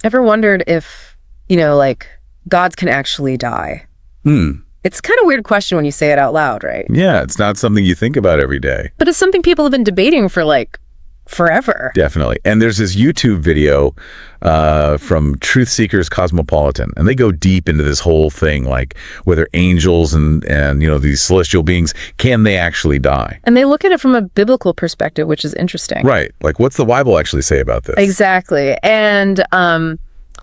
Ever wondered if, like, gods can actually die? It's kind of a weird question when you say it out loud, right? Yeah, it's not something you think about every day. But it's something people have been debating for, like, forever. Definitely. And there's this YouTube video from Truth Seekers Cosmopolitan, and they go deep into this whole thing, like whether angels and these celestial beings, can they actually die? And they look at it from a biblical perspective, which is interesting. Right. Like, what's the Bible actually say about this? Exactly. And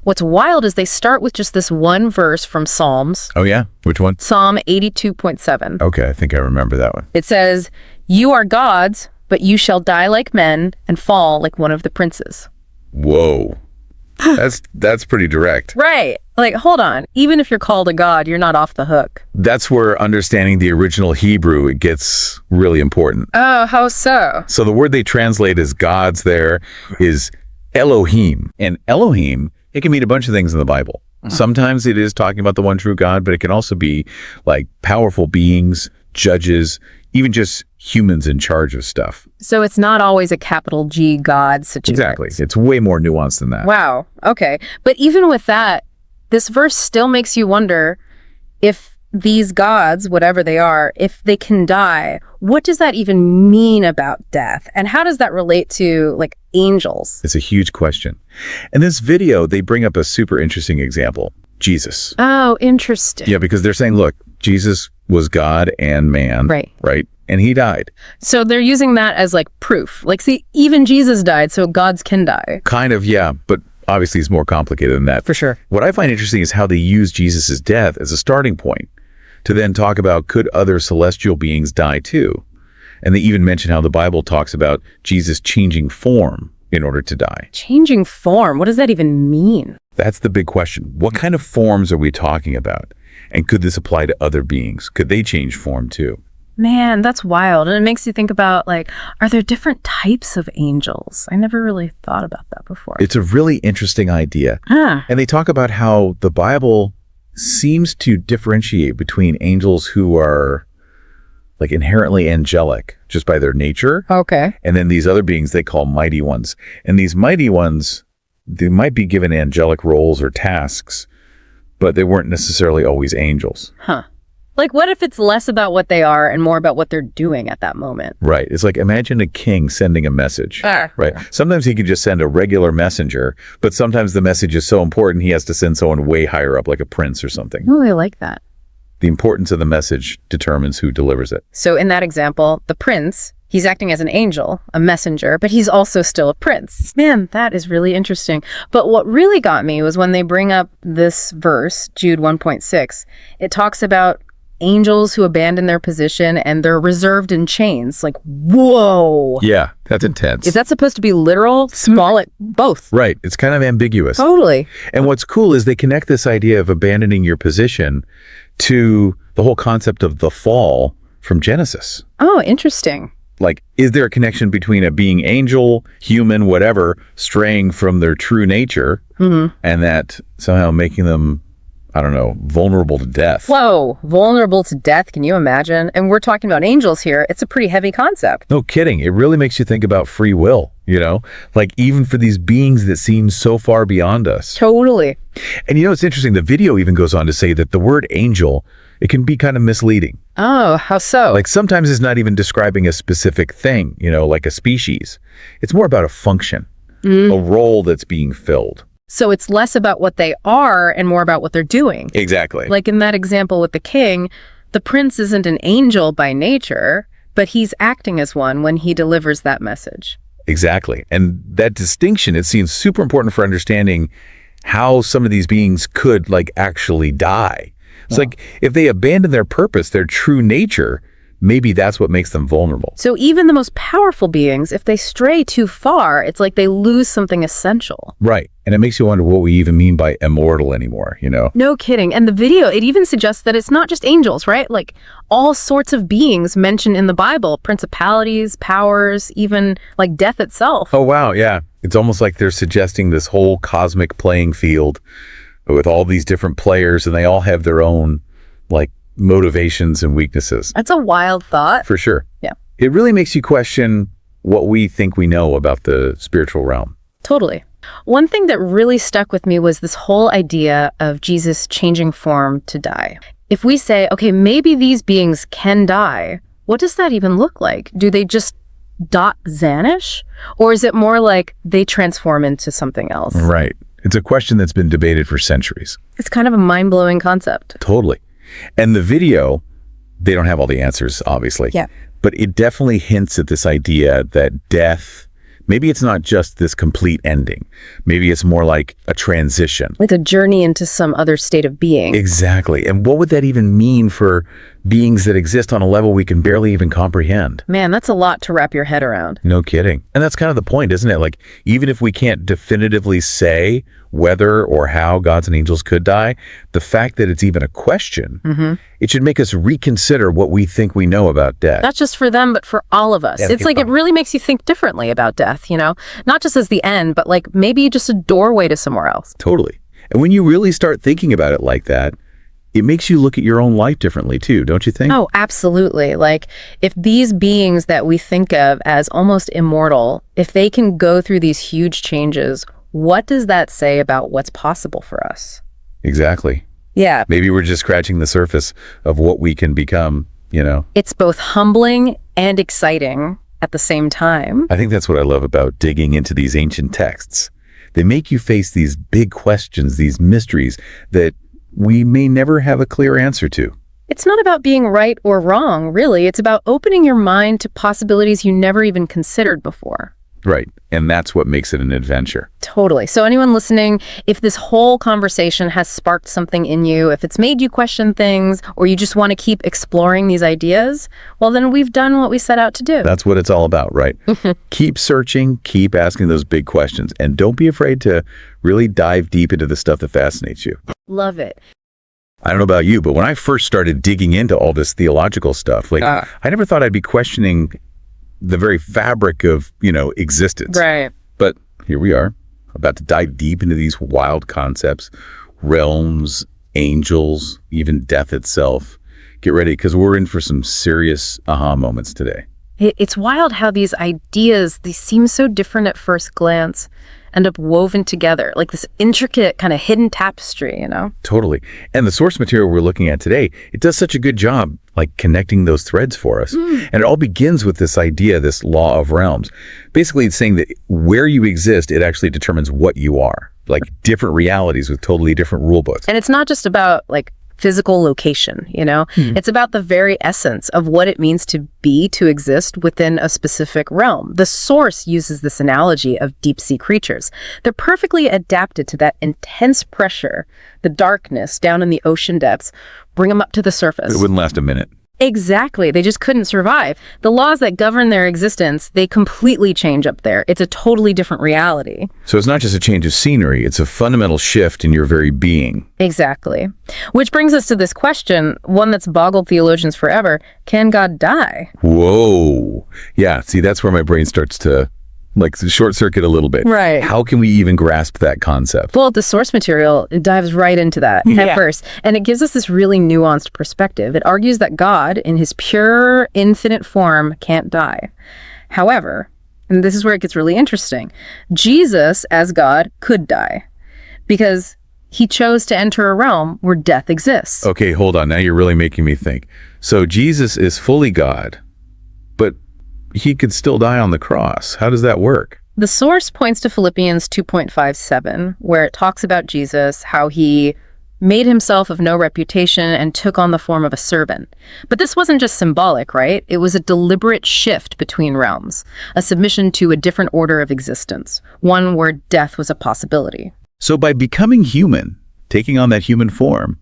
what's wild is they start with just this one verse from Psalms. Oh, yeah? Which one? Psalm 82.7. Okay, I think I remember that one. It says, "You are gods, but you shall die like men and fall like one of the princes." Whoa. That's pretty direct. Right. Like, hold on. Even if you're called a god, you're not off the hook. That's where understanding the original Hebrew, it gets really important. Oh, how so? So the word they translate as gods there is Elohim. And Elohim, it can mean a bunch of things in the Bible. Sometimes it is talking about the one true God, but it can also be like powerful beings, judges, even just humans in charge of stuff. So it's not always a capital G God situation. Exactly. It's way more nuanced than that. Wow. Okay. But even with that, this verse still makes you wonder if these gods, whatever they are, if they can die, what does that even mean about death? And how does that relate to, like, angels? It's a huge question. In this video, they bring up a super interesting example. Jesus. Oh, interesting. Yeah, because they're saying, look, Jesus was God and man. Right. Right? And he died. So they're using that as, like, proof. Like, see, even Jesus died, so gods can die. Kind of, yeah. But obviously it's more complicated than that. For sure. What I find interesting is how they use Jesus' death as a starting point to then talk about, could other celestial beings die too? And they even mention how the Bible talks about Jesus changing form in order to die. Changing form? What does that even mean? That's the big question. What kind of forms are we talking about? And could this apply to other beings? Could they change form too? Man, that's wild. And it makes you think about, like, are there different types of angels? I never really thought about that before. It's a really interesting idea. And they talk about how the Bible seems to differentiate between angels who are like inherently angelic just by their nature. Okay. And then these other beings they call mighty ones. And these mighty ones, they might be given angelic roles or tasks, but they weren't necessarily always angels. Huh. Like, what if it's less about what they are and more about what they're doing at that moment? Right. It's like, imagine a king sending a message. Right. Sometimes he could just send a regular messenger, but sometimes the message is so important he has to send someone way higher up, like a prince or something. Oh, I like that. The importance of the message determines who delivers it. So in that example, the prince, he's acting as an angel, a messenger, but he's also still a prince. Man, that is really interesting. But what really got me was when they bring up this verse, Jude 1.6, it talks about angels who abandon their position and they're reserved in chains. Like, whoa. Yeah, that's intense. Is that supposed to be literal? Small? Both. Right. It's kind of ambiguous. Totally. And what's cool is they connect this idea of abandoning your position to the whole concept of the fall from Genesis. Oh, interesting. Like, is there a connection between a being angel, human, whatever, straying from their true nature and that somehow making them, I don't know, vulnerable to death? Whoa, vulnerable to death. Can you imagine? And we're talking about angels here. It's a pretty heavy concept. No kidding. It really makes you think about free will, like even for these beings that seem so far beyond us. Totally. And it's interesting. The video even goes on to say that the word angel, it can be kind of misleading. Oh, how so? Like sometimes it's not even describing a specific thing, like a species. It's more about a function, a role that's being filled. So it's less about what they are and more about what they're doing. Exactly. Like in that example with the king, the prince isn't an angel by nature, but he's acting as one when he delivers that message. Exactly. And that distinction, it seems super important for understanding how some of these beings could like actually die. It's like if they abandon their purpose, their true nature, maybe that's what makes them vulnerable. So even the most powerful beings, if they stray too far, it's like they lose something essential. Right. And it makes you wonder what we even mean by immortal anymore, No kidding. And the video, it even suggests that it's not just angels, right? Like all sorts of beings mentioned in the Bible, principalities, powers, even like death itself. Oh, wow. Yeah. It's almost like they're suggesting this whole cosmic playing field with all these different players, and they all have their own like motivations and weaknesses. That's a wild thought. For sure. Yeah. It really makes you question what we think we know about the spiritual realm. Totally. One thing that really stuck with me was this whole idea of Jesus changing form to die. If we say, okay, maybe these beings can die, what does that even look like? Do they just vanish? Or is it more like they transform into something else? Right. It's a question that's been debated for centuries. It's kind of a mind-blowing concept. Totally. And the video, they don't have all the answers, obviously. Yeah. But it definitely hints at this idea that death, maybe it's not just this complete ending. Maybe it's more like a transition. Like a journey into some other state of being. Exactly. And what would that even mean for beings that exist on a level we can barely even comprehend? Man, that's a lot to wrap your head around. No kidding. And that's kind of the point, isn't it? Like, even if we can't definitively say whether or how gods and angels could die, the fact that it's even a question, it should make us reconsider what we think we know about death. Not just for them, but for all of us. It's like it really makes you think differently about death, you know? Not just as the end, but like maybe just a doorway to somewhere else. Totally. And when you really start thinking about it like that, it makes you look at your own life differently too, don't you think? Oh, absolutely. Like if these beings that we think of as almost immortal, if they can go through these huge changes, what does that say about what's possible for us? Exactly. Yeah. Maybe we're just scratching the surface of what we can become, you know? It's both humbling and exciting at the same time. I think that's what I love about digging into these ancient texts. They make you face these big questions, these mysteries that we may never have a clear answer to. It's not about being right or wrong, really. It's about opening your mind to possibilities you never even considered before. Right. And that's what makes it an adventure. Totally. So anyone listening, if this whole conversation has sparked something in you, if it's made you question things, or you just want to keep exploring these ideas, well, then we've done what we set out to do. That's what it's all about, right? Keep searching, keep asking those big questions, and don't be afraid to really dive deep into the stuff that fascinates you. Love it. I don't know about you, but when I first started digging into all this theological stuff, like I never thought I'd be questioning the very fabric of, existence. Right. But here we are, about to dive deep into these wild concepts, realms, angels, even death itself. Get ready, because we're in for some serious aha moments today. It's wild how these ideas, they seem so different at first glance, end up woven together, like this intricate kind of hidden tapestry, Totally. And the source material we're looking at today, it does such a good job like connecting those threads for us. And it all begins with this idea, this law of realms. Basically, it's saying that where you exist, it actually determines what you are, like different realities with totally different rule books. And it's not just about like physical location, It's about the very essence of what it means to exist within a specific realm. The source uses this analogy of deep sea creatures. They're perfectly adapted to that intense pressure, the darkness down in the ocean depths, bring them up to the surface. It wouldn't last a minute. Exactly. They just couldn't survive. The laws that govern their existence, they completely change up there. It's a totally different reality. So it's not just a change of scenery, it's a fundamental shift in your very being. Exactly. Which brings us to this question, one that's boggled theologians forever. Can God die? Whoa. Yeah, see, that's where my brain starts to short circuit a little bit. Right. How can we even grasp that concept? Well, the source material, it dives right into that at first. And it gives us this really nuanced perspective. It argues that God, in his pure, infinite form, can't die. However, and this is where it gets really interesting, Jesus, as God, could die because he chose to enter a realm where death exists. Okay, hold on. Now you're really making me think. So Jesus is fully God, but he could still die on the cross. How does that work? The source points to Philippians 2.57, where it talks about Jesus, how he made himself of no reputation and took on the form of a servant. But this wasn't just symbolic, right? It was a deliberate shift between realms, a submission to a different order of existence, one where death was a possibility. So by becoming human, taking on that human form,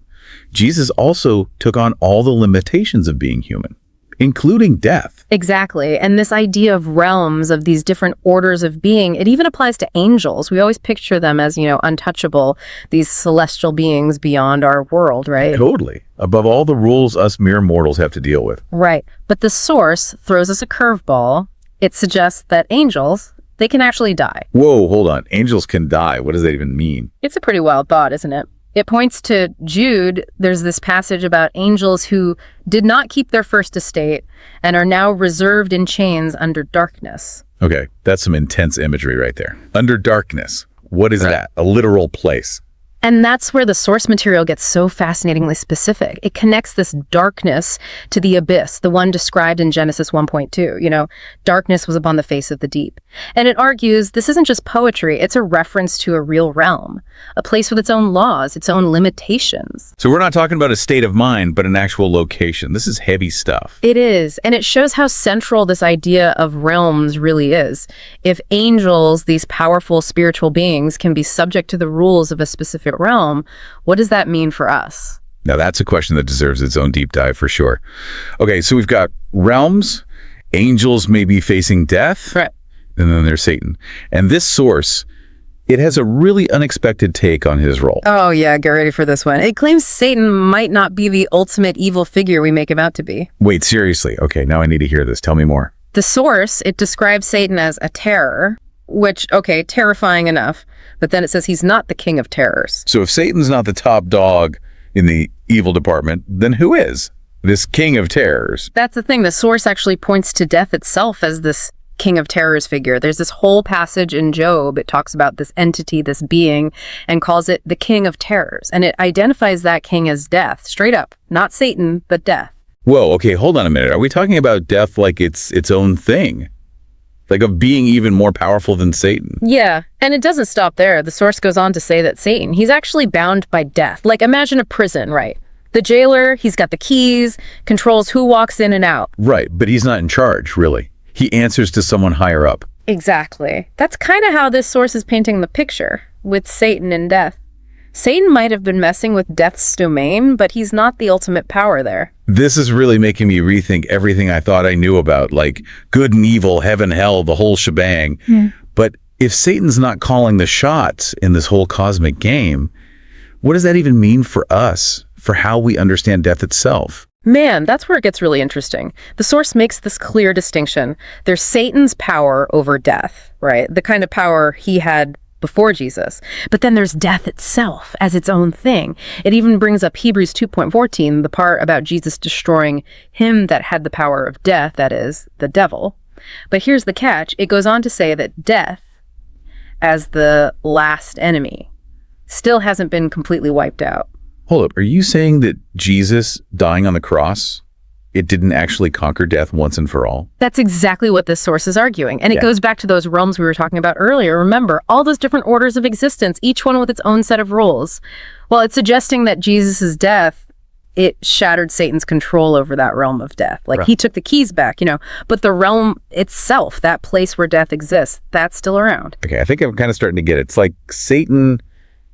Jesus also took on all the limitations of being human, including death. Exactly. And this idea of realms, of these different orders of being, it even applies to angels. We always picture them as, untouchable, these celestial beings beyond our world, right? Totally. Above all the rules us mere mortals have to deal with. Right. But the source throws us a curveball. It suggests that angels, they can actually die. Whoa, hold on. Angels can die. What does that even mean? It's a pretty wild thought, isn't it? It points to Jude. There's this passage about angels who did not keep their first estate and are now reserved in chains under darkness. Okay, that's some intense imagery right there. Under darkness. What is that? A literal place. And that's where the source material gets so fascinatingly specific. It connects this darkness to the abyss, the one described in Genesis 1.2. Darkness was upon the face of the deep. And it argues this isn't just poetry, it's a reference to a real realm, a place with its own laws, its own limitations. So we're not talking about a state of mind, but an actual location. This is heavy stuff. It is, and it shows how central this idea of realms really is. If angels, these powerful spiritual beings, can be subject to the rules of a specific realm, what does that mean for us? Now that's a question that deserves its own deep dive for sure. Okay, so we've got realms, angels may be facing death, right, and then there's Satan. And this source, it has a really unexpected take on his role. Oh yeah, get ready for this one. It claims Satan might not be the ultimate evil figure we make him out to be. Wait, seriously? Okay, now I need to hear this. Tell me more. The source, it describes Satan as a terror, which, okay, terrifying enough, but then it says he's not the king of terrors. So if Satan's not the top dog in the evil department, then who is? This king of terrors. That's the thing. The source actually points to death itself as this king of terrors figure. There's this whole passage in Job. It talks about this entity, this being, and calls it the king of terrors. And it identifies that king as death, straight up. Not Satan, but death. Whoa, okay, hold on a minute. Are we talking about death like it's its own thing? Like of being even more powerful than Satan? Yeah, and it doesn't stop there. The source goes on to say that Satan, he's actually bound by death. Like imagine a prison, right? The jailer, he's got the keys, controls who walks in and out. Right, but he's not in charge, really. He answers to someone higher up. Exactly. That's kind of how this source is painting the picture, with Satan and death. Satan might have been messing with death's domain, but he's not the ultimate power there. This is really making me rethink everything I thought I knew about, like good and evil, heaven, hell, the whole shebang. But if Satan's not calling the shots in this whole cosmic game, what does that even mean for us, for how we understand death itself? Man, that's where it gets really interesting. The source makes this clear distinction. There's Satan's power over death, right? The kind of power he had before Jesus. But then there's death itself as its own thing. It even brings up Hebrews 2.14, the part about Jesus destroying him that had the power of death, that is, the devil. But here's the catch. It goes on to say that death, as the last enemy, still hasn't been completely wiped out. Hold up, are you saying that Jesus dying on the cross, it didn't actually conquer death once and for all? That's exactly what this source is arguing. And it goes back to those realms we were talking about earlier. Remember, all those different orders of existence, each one with its own set of rules. Well, it's suggesting that Jesus' death, it shattered Satan's control over that realm of death. Like he took the keys back, but the realm itself, that place where death exists, that's still around. Okay, I think I'm kind of starting to get it. It's like Satan,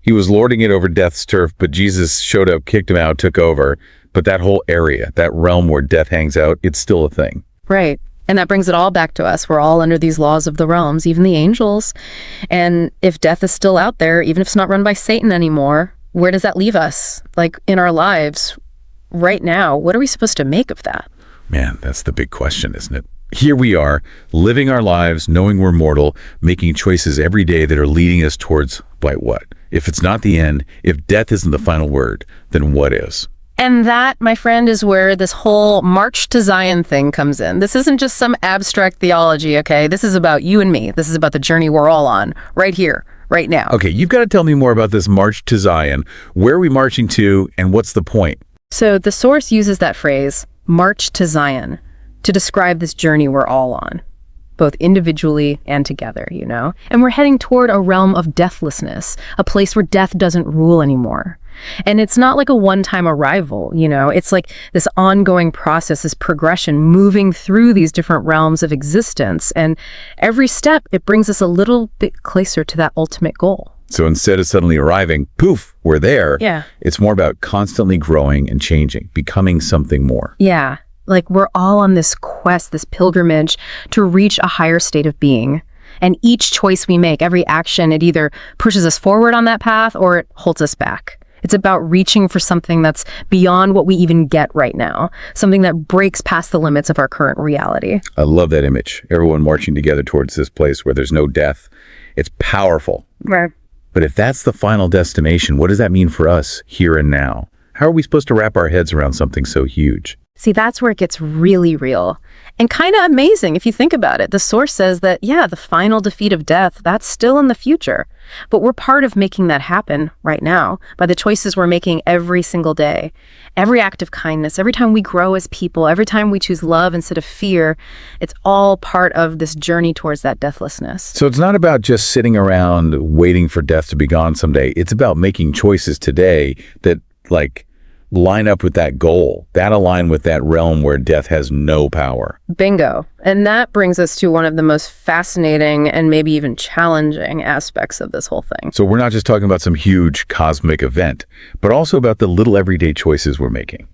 he was lording it over death's turf, but Jesus showed up, kicked him out, took over. But that whole area, that realm where death hangs out, it's still a thing. Right. And that brings it all back to us. We're all under these laws of the realms, even the angels. And if death is still out there, even if it's not run by Satan anymore, where does that leave us? Like in our lives right now, what are we supposed to make of that? Man, that's the big question, isn't it? Here we are, living our lives, knowing we're mortal, making choices every day that are leading us towards, by what? If it's not the end, if death isn't the final word, then what is? And that, my friend, is where this whole March to Zion thing comes in. This isn't just some abstract theology, okay? This is about you and me. This is about the journey we're all on, right here, right now. Okay, you've got to tell me more about this March to Zion. Where are we marching to, and what's the point? So the source uses that phrase, March to Zion, to describe this journey we're all on, both individually and together, And we're heading toward a realm of deathlessness, a place where death doesn't rule anymore. And it's not like a one-time arrival, It's like this ongoing process, this progression, moving through these different realms of existence. And every step, it brings us a little bit closer to that ultimate goal. So instead of suddenly arriving, poof, we're there. Yeah. It's more about constantly growing and changing, becoming something more. Yeah. Like we're all on this quest, this pilgrimage to reach a higher state of being. And each choice we make, every action, it either pushes us forward on that path or it holds us back. It's about reaching for something that's beyond what we even get right now, something that breaks past the limits of our current reality. I love that image. Everyone marching together towards this place where there's no death. It's powerful. Right. But if that's the final destination, what does that mean for us here and now? How are we supposed to wrap our heads around something so huge? See, that's where it gets really real and kind of amazing if you think about it. The source says that, yeah, the final defeat of death, that's still in the future. But we're part of making that happen right now by the choices we're making every single day. Every act of kindness, every time we grow as people, every time we choose love instead of fear, it's all part of this journey towards that deathlessness. So it's not about just sitting around waiting for death to be gone someday. It's about making choices today that, like, line up with that goal, that align with that realm where death has no power. Bingo. And that brings us to one of the most fascinating and maybe even challenging aspects of this whole thing. So we're not just talking about some huge cosmic event, but also about the little everyday choices we're making.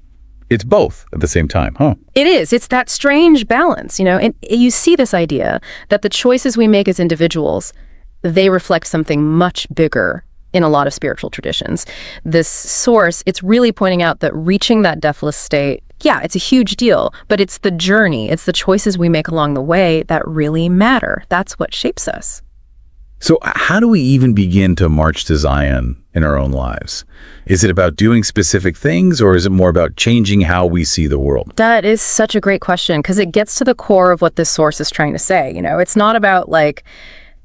It's both at the same time, huh? It is. It's that strange balance, and you see this idea that the choices we make as individuals, they reflect something much bigger in a lot of spiritual traditions. This source, it's really pointing out that reaching that deathless state, yeah, it's a huge deal, but it's the journey, it's the choices we make along the way that really matter. That's what shapes us. So how do we even begin to march to Zion in our own lives? Is it about doing specific things, or is it more about changing how we see the world? That is such a great question, because it gets to the core of what this source is trying to say. It's not about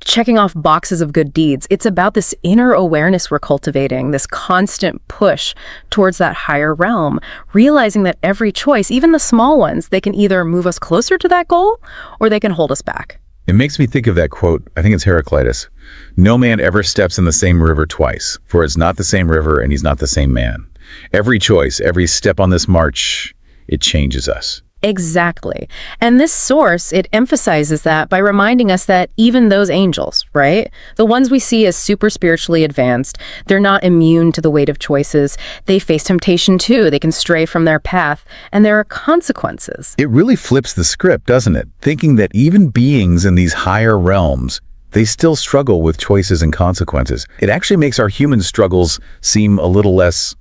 checking off boxes of good deeds. It's about this inner awareness we're cultivating, this constant push towards that higher realm, realizing that every choice, even the small ones, they can either move us closer to that goal or they can hold us back. It makes me think of that quote, I think it's Heraclitus. No man ever steps in the same river twice, for it's not the same river and he's not the same man. Every choice, every step on this march, it changes us. Exactly. And this source, it emphasizes that by reminding us that even those angels, right? The ones we see as super spiritually advanced, they're not immune to the weight of choices. They face temptation too. They can stray from their path, and there are consequences. It really flips the script, doesn't it? Thinking that even beings in these higher realms, they still struggle with choices and consequences. It actually makes our human struggles seem a little less,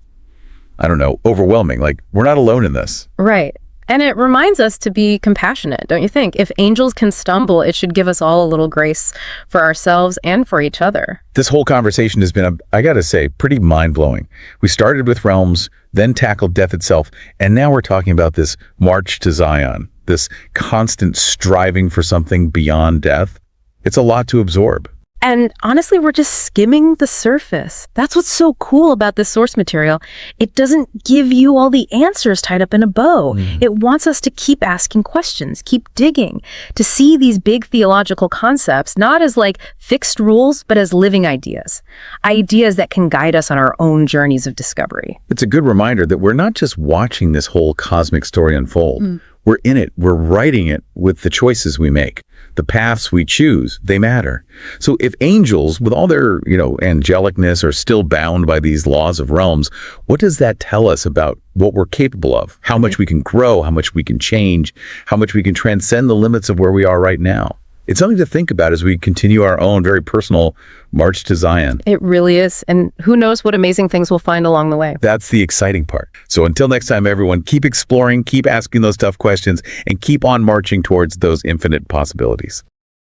overwhelming. Like, we're not alone in this. Right. And it reminds us to be compassionate, don't you think? If angels can stumble, it should give us all a little grace for ourselves and for each other. This whole conversation has been, I gotta say, pretty mind-blowing. We started with realms, then tackled death itself, and now we're talking about this march to Zion, this constant striving for something beyond death. It's a lot to absorb. And honestly, we're just skimming the surface. That's what's so cool about this source material. It doesn't give you all the answers tied up in a bow. It wants us to keep asking questions, keep digging, to see these big theological concepts, not as fixed rules, but as living ideas. Ideas that can guide us on our own journeys of discovery. It's a good reminder that we're not just watching this whole cosmic story unfold. We're in it. We're writing it with the choices we make. The paths we choose, they matter. So if angels, with all their, angelicness, are still bound by these laws of realms, what does that tell us about what we're capable of? How much we can grow, how much we can change, how much we can transcend the limits of where we are right now? It's something to think about as we continue our own very personal march to Zion. It really is. And who knows what amazing things we'll find along the way. That's the exciting part. So until next time, everyone, keep exploring, keep asking those tough questions, and keep on marching towards those infinite possibilities.